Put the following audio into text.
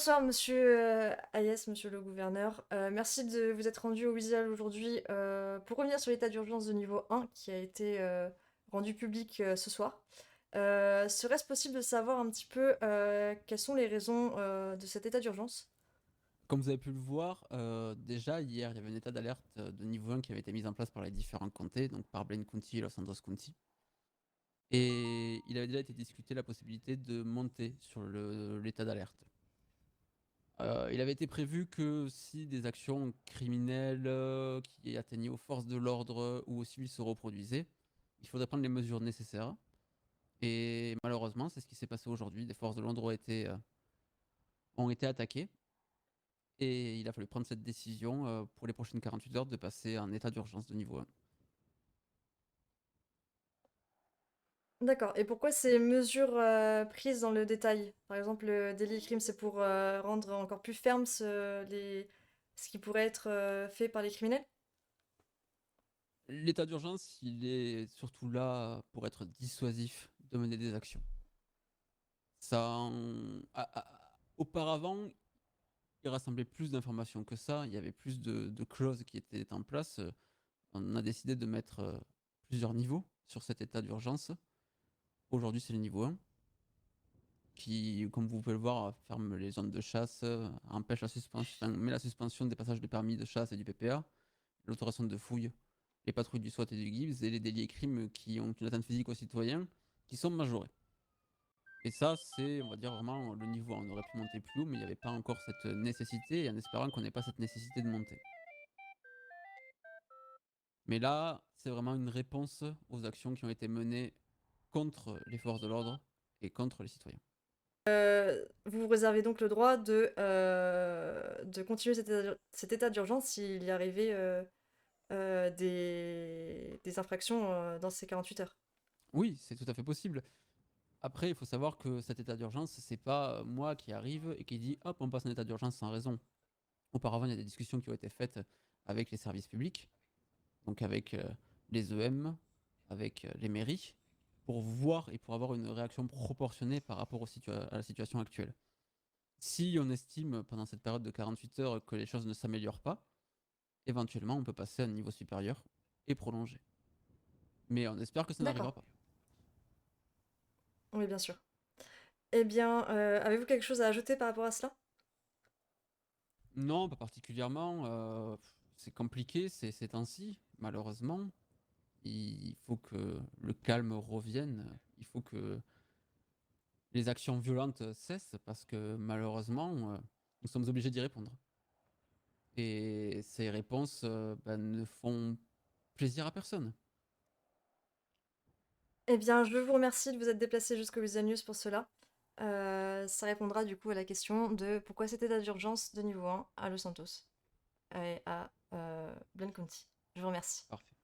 Bonsoir, monsieur Hayes, monsieur le gouverneur. Merci de vous être rendu au WISIAL aujourd'hui pour revenir sur l'état d'urgence de niveau 1 qui a été rendu public ce soir. Serait-ce possible de savoir un petit peu quelles sont les raisons de cet état d'urgence? Comme vous avez pu le voir, déjà hier, il y avait un état d'alerte de niveau 1 qui avait été mis en place par les différents comtés, donc par Blaine County et Los Angeles County. Et il avait déjà été discuté la possibilité de monter sur l'état d'alerte. Il avait été prévu que si des actions criminelles qui atteignaient aux forces de l'ordre ou aux civils se reproduisaient, il faudrait prendre les mesures nécessaires. Et malheureusement, c'est ce qui s'est passé aujourd'hui. Des forces de l'ordre ont été attaquées. Et il a fallu prendre cette décision pour les prochaines 48 heures de passer en état d'urgence de niveau 1. D'accord. Et pourquoi ces mesures prises dans le détail? Par exemple, le délit crime, c'est pour rendre encore plus ferme ce qui pourrait être fait par les criminels? L'état d'urgence, il est surtout là pour être dissuasif de mener des actions. Auparavant, il rassemblait plus d'informations que ça, il y avait plus de clauses qui étaient en place. On a décidé de mettre plusieurs niveaux sur cet état d'urgence. Aujourd'hui, c'est le niveau 1 qui, comme vous pouvez le voir, ferme les zones de chasse, empêche la suspension, met la suspension des passages de permis de chasse et du PPA, l'autorisation de fouille, les patrouilles du SWAT et du GIBS et les délits et crimes qui ont une atteinte physique aux citoyens qui sont majorés. Et ça, c'est, on va dire, vraiment le niveau 1. On aurait pu monter plus haut, mais il n'y avait pas encore cette nécessité, et en espérant qu'on n'ait pas cette nécessité de monter. Mais là, c'est vraiment une réponse aux actions qui ont été menées contre les forces de l'ordre et contre les citoyens. Vous vous réservez donc le droit de continuer cet état d'urgence s'il y arrivait des infractions dans ces 48 heures. Oui, c'est tout à fait possible. Après, il faut savoir que cet état d'urgence, c'est pas moi qui arrive et qui dit hop, on passe en état d'urgence sans raison. Auparavant, il y a des discussions qui ont été faites avec les services publics, donc avec les EM, avec les mairies, pour voir et pour avoir une réaction proportionnée par rapport à la situation actuelle. Si on estime pendant cette période de 48 heures que les choses ne s'améliorent pas, éventuellement on peut passer à un niveau supérieur et prolonger. Mais on espère que ça D'accord, n'arrivera pas. oui, bien sûr. Eh bien, avez-vous quelque chose à ajouter par rapport à cela? Non, pas particulièrement. C'est compliqué ces temps-ci, malheureusement. Il faut que le calme revienne. Il faut que les actions violentes cessent parce que malheureusement, nous sommes obligés d'y répondre. Et ces réponses ne font plaisir à personne. Eh bien, je vous remercie de vous être déplacé jusqu'au Visual News pour cela. Ça répondra du coup à la question de pourquoi cet état d'urgence de niveau 1 à Los Santos et à Blaine County. Je vous remercie. Parfait.